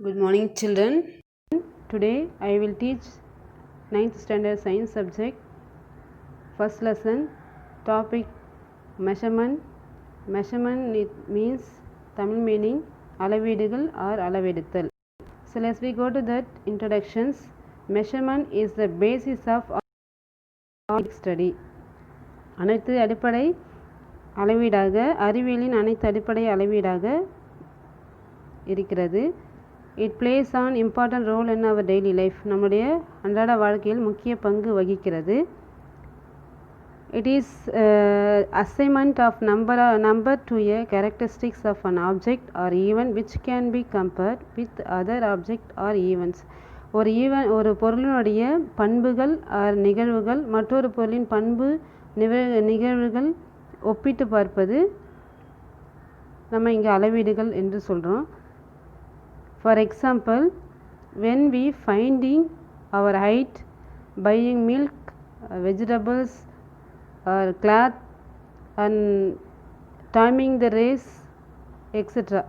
Good morning, children. Today I will teach 9th standard science subject. First lesson, topic measurement. Measurement it means Tamil meaning அளவீடுகள் or அளவெடுத்தல். So let's we go to that introductions. Measurement is the basis of all study. அனைத்து அடிப்படை அளவீடாக அறிவியலின் அனைத்து அடிப்படை அளவீடாக இருக்கிறது. It plays an important role in our daily life. நம்முடைய அன்றாட வாழ்க்கையில் முக்கிய பங்கு வகிக்கிறது. It is assignment of number to a characteristics of an object or event which can be compared with other object or events. ஒரு பொருளினுடைய பண்புகள் நிகழ்வுகள் மற்றொரு பொருளின் பண்பு நிகழ்வுகள் ஒப்பிட்டு பார்ப்பது நம்ம இங்கே அளவீடுகள் என்று சொல்கிறோம். For example, when we finding our height, buying milk, vegetables or cloth and timing the race, etc.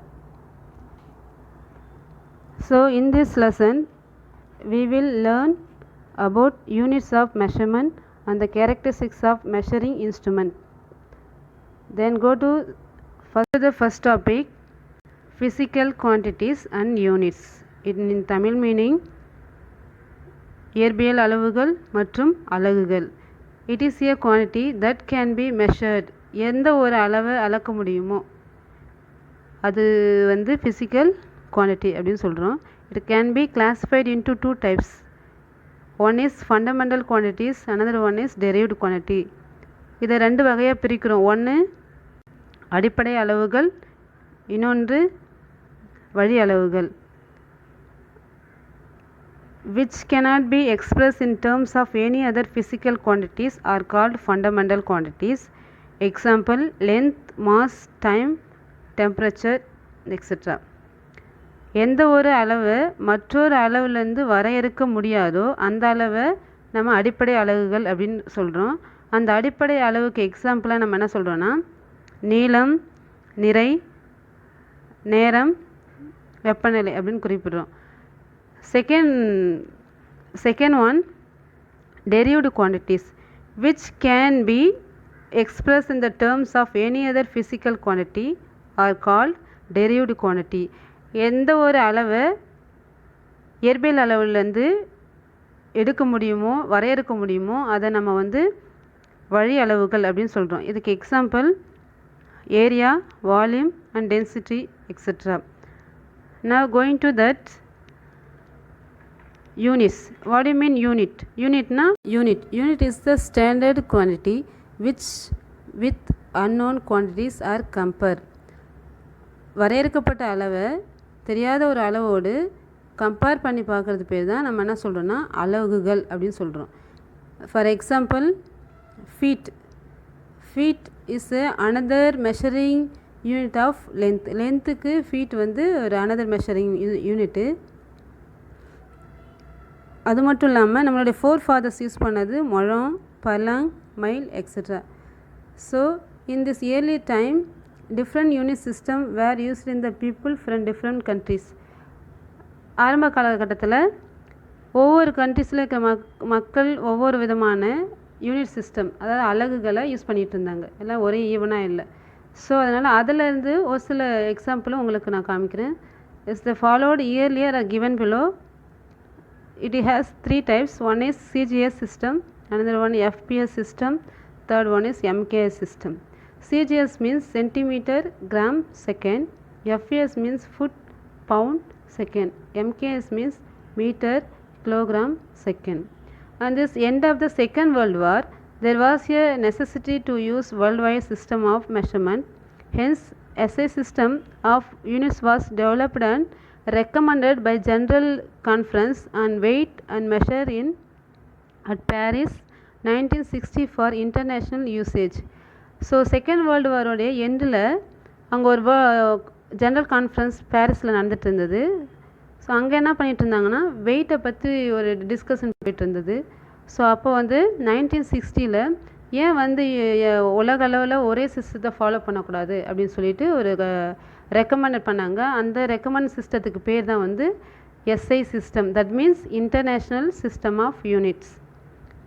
So in this lesson we will learn about units of measurement and the characteristics of measuring instrument. Then go to the first topic, physical quantities and units. In Tamil meaning இயற்பியல் அளவுகள் மற்றும் அலகுகள். It is a quantity that can be measured. எந்த ஒரு அளவை அளக்க முடியுமோ அது physical quantity அப்படின்னு சொல்கிறோம். It can be classified into two types. One is fundamental quantities, another one is derived quantity. இதை ரெண்டு வகையாக பிரிக்கிறோம். ஒன்று அடிப்படை அளவுகள், இன்னொன்று வழி அளவுகள். Which cannot be expressed in terms of any other physical quantities are called fundamental quantities. Example, length, mass, time, temperature, etc. எந்த ஒரு அளவு மற்றொரு அளவுலேருந்து வரையறுக்க முடியாதோ அந்த அளவை நம்ம அடிப்படை அலகுகள் அப்படின்னு சொல்கிறோம். அந்த அடிப்படை அளவுக்கு எக்ஸாம்பிளாக நம்ம என்ன சொல்கிறோன்னா நீளம், நிறை, நேரம், வெப்பநிலை அப்படின்னு குறிப்பிடுறோம். Second one, derived quantities which can be expressed in the terms of any other physical quantity are called derived quantity. எந்த ஒரு அளவை இயற்பியல் அளவுலேருந்து எடுக்க முடியுமோ வரையறுக்க முடியுமோ அதை நம்ம வழி அளவுகள் அப்படின்னு சொல்கிறோம். இதுக்கு example area, volume and density, etc. Now going to that units. What do you mean unit? Unit is the standard quantity which with unknown quantities are compared. வரையறுக்கப்பட்ட அளவை தெரியாத ஒரு அளவோடு கம்பேர் பண்ணி பார்க்குறது பேர் தான் நம்ம என்ன சொல்கிறோன்னா அலகுகள் அப்படின்னு சொல்கிறோம். For example feet is another measuring unit of length. லென்த்துக்கு feet ஒரு another measuring யூனிட்டு. அது மட்டும் இல்லாமல் நம்மளுடைய forefathers யூஸ் பண்ணது முழம், furlong, mile, etc. So in this early time different unit system were used in the people from different countries. ஆரம்ப காலகட்டத்தில் ஒவ்வொரு கண்ட்ரீஸில் இருக்கிற மக்கள் ஒவ்வொரு விதமான யூனிட் சிஸ்டம் அதாவது அலகுகளை யூஸ் பண்ணிகிட்டு இருந்தாங்க. எல்லாம் ஒரே ஈவனாக இல்லை. ஸோ அதனால் அதிலேருந்து ஒரு சில எக்ஸாம்பிளும் உங்களுக்கு நான் காமிக்கிறேன். Is the followed earlier R given below. It has three types. One is CGS system, another one FPS system, third one is MKS system. CGS means centimeter, gram, second. FPS means foot, pound, second. MKS means meter, kilogram, second. And this end of the Second World War, there was a necessity to use worldwide system of measurement. Hence, SI system of units was developed and recommended by General Conference on Weight and Measure at Paris 1960 for international usage. So second world வாரோடைய எண்டில் அங்கே ஒரு general conference பாரிஸில் நடந்துட்டு இருந்தது. So அங்கே என்ன பண்ணிகிட்டு இருந்தாங்கன்னா வெயிட்டை பற்றி ஒரு டிஸ்கஷன் போயிட்டு இருந்தது. ஸோ அப்போ 1960 ஏன் உலக அளவில் ஒரே சிஸ்டத்தை ஃபாலோ பண்ணக்கூடாது அப்படின்னு சொல்லிட்டு ஒரு ரெக்கமெண்ட் பண்ணாங்க. அந்த ரெக்கமெண்ட் சிஸ்டத்துக்கு பேர் தான் வந்து SI system, that means International System of Units.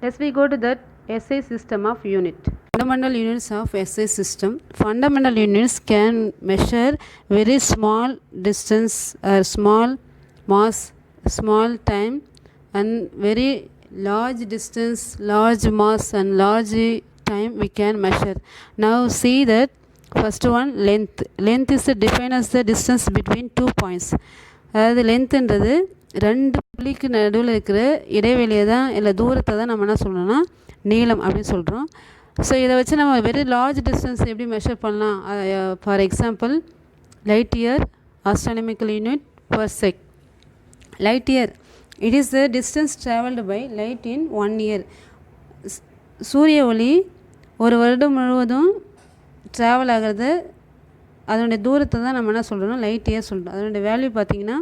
Let's we go to that SI system of unit. Fundamental units of SI system. Fundamental units can measure very small distance or small mass, small time, and very large distance, large mass and large time we can measure. Now see that first one, length. Length is defined as the distance between 2 points. அதாவது லென்த்துன்றது 2 புள்ளிக்கு நடுவில் இருக்கிற இடைவெளியை தான் இல்லை தூரத்தை தான் நம்ம என்ன சொல்லணும்னா நீளம் அப்படின்னு சொல்கிறோம். ஸோ இதை வச்சு நம்ம வெரி லார்ஜ் டிஸ்டன்ஸ் எப்படி மெஷர் பண்ணலாம்? For example light year astronomical unit parsec. Light year it is the distance travelled by light in 1 year. சூரிய ஒளி ஒரு வருடம் முழுவதும் ட்ராவல் ஆகிறது அதனுடைய தூரத்தை தான் நம்ம என்ன சொல்கிறோம்னா லைட் இயர் சொல்கிறோம். அதனுடைய வேல்யூ பார்த்திங்கன்னா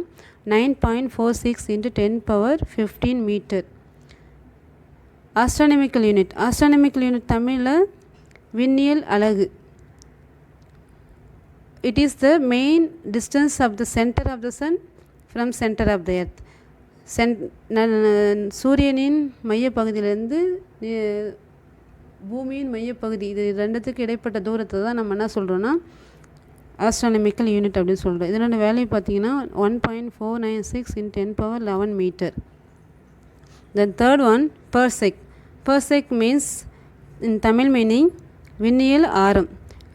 9.46 × 10⁻15 metre. Astronomical unit. Astronomical unit தமிழில் விண்ணியல் அலகு. It is the main distance of the centre of the sun from centre of the earth. சூரியனின் மையப்பகுதியிலேருந்து பூமியின் மையப்பகுதி, இது ரெண்டுத்துக்கு இடைப்பட்ட தூரத்தை தான் நம்ம என்ன சொல்கிறோன்னா ஆஸ்ட்ரானமிக்கல் யூனிட் அப்படின்னு சொல்கிறோம். இதனோட வேல்யூ பார்த்தீங்கன்னா 1.496 × 10⁻11 metre. Then third one, parsec. Parsec means in Tamil meaning விண்ணியல் ஆரம்.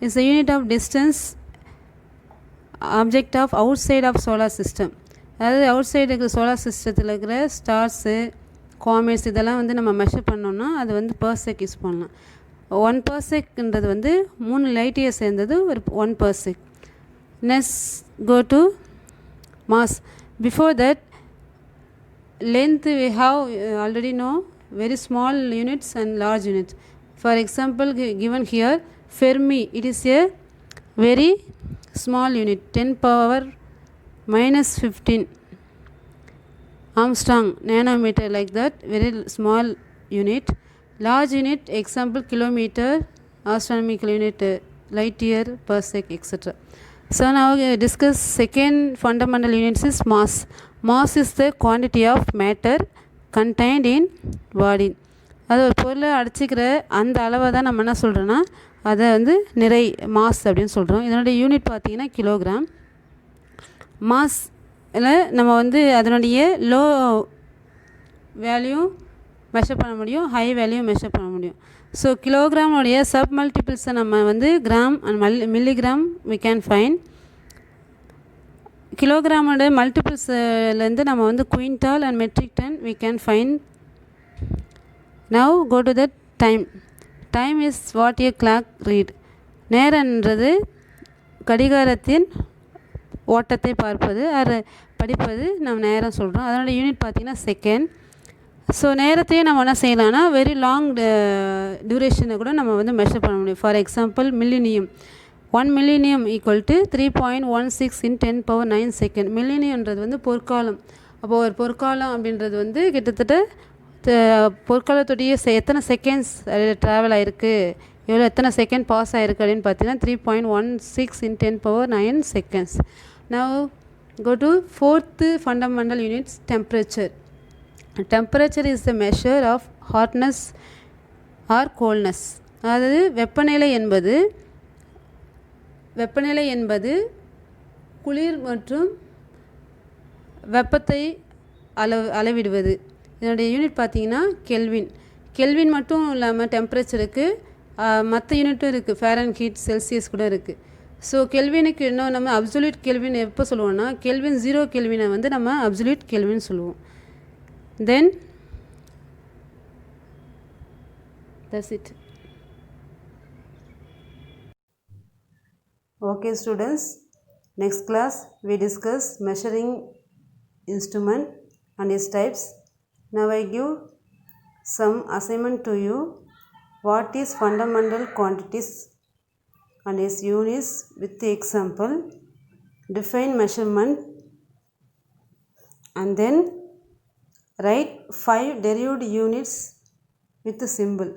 Is a unit of distance object of outside of solar system. அதாவது அவுட் சைடு இருக்கிற சோலார் சிஸ்டத்தில் இருக்கிற ஸ்டார்ஸு காமெட்ஸ் இதெல்லாம் வந்து நம்ம மெஷர் பண்ணோம்னா அது வந்து பர்செக் யூஸ் பண்ணலாம். 1 பர்செக்ன்றது வந்து 3 லைட் இயர் சேர்ந்தது ஒரு 1 பர்செக். Next go to mass. Before that, length we have already know very small units and large units. For example given here Fermi, it is a very small unit 10⁻⁻15 Armstrong nanometer, like that, very small unit. Large unit example kilometer, astronomical unit light year, parsec, etc. So now we discuss second fundamental units is mass. Mass is the quantity of matter contained in body. அது ஒரு பொருளை அடிச்சிக்கிற அந்த அளவை தான் நம்ம என்ன சொல்கிறோன்னா அதை வந்து நிறை மாஸ் அப்படின்னு சொல்கிறோம். இதனுடைய யூனிட் பார்த்திங்கன்னா கிலோகிராம். மாஸில் நம்ம வந்து அதனுடைய லோ வேல்யூ மெஷர் பண்ண முடியும், ஹை வேல்யூ மெஷர் பண்ண முடியும். ஸோ கிலோகிராமுடைய சப் மல்டிபிள்ஸை நம்ம வந்து gram and milligram we can find. கிலோகிராமோட மல்டிபிள்ஸ்லேருந்து நம்ம வந்து quintal and metric ton we can find. Now go to the time. Time is what a clock read. நேரன்றது கடிகாரத்தின் ஓட்டத்தை பார்ப்பது அது படிப்பது நம்ம நேரம் சொல்கிறோம். அதனோட யூனிட் பார்த்திங்கன்னா செகண்ட். ஸோ நேரத்தையும் நம்ம என்ன செய்யலாம்னா வெரி லாங் டியூரேஷனை கூட நம்ம வந்து மெஷர் பண்ண முடியும். For example millennium. 1 millennium equal to 3.16 × 10⁻9 second. மில்லினியன்றது வந்து பொற்காலம். அப்போது ஒரு பொற்காலம் அப்படின்றது வந்து கிட்டத்தட்ட பொற்காலத்துடைய எத்தனை செகண்ட்ஸ் ட்ராவல் ஆகிருக்கு, எத்தனை செகண்ட் பாஸ் ஆகிருக்கு அப்படின்னு பார்த்தீங்கன்னா 3.16 × 10⁻9 seconds. Now go to fourth fundamental units temperature. Temperature is the measure of hotness or coldness. அதாவது வெப்பநிலை என்பது குளிர் மற்றும் வெப்பத்தை அளவிடுவது. இதனுடைய யூனிட் பார்த்திங்கன்னா கெல்வின். கெல்வின் மட்டும் இல்லாமல் டெம்பரேச்சருக்கு மற்ற யூனிட்டும் இருக்குது, ஃபாரன்ஹீட், செல்சியஸ் கூட இருக்குது. ஸோ கெல்வினுக்கு இன்னும் நம்ம அப்சல்யூட் கெல்வின் எப்போ சொல்லுவோம்னா கெல்வின் 0 கெல்வினை வந்து நம்ம அப்சல்யூட் கெல்வின் சொல்லுவோம். Then that's it. Okay students, next class we discuss measuring instrument and its types. Now I give some assignment to you. What is fundamental quantities and its units with the example. Define measurement and then write 5 derived units with the symbol.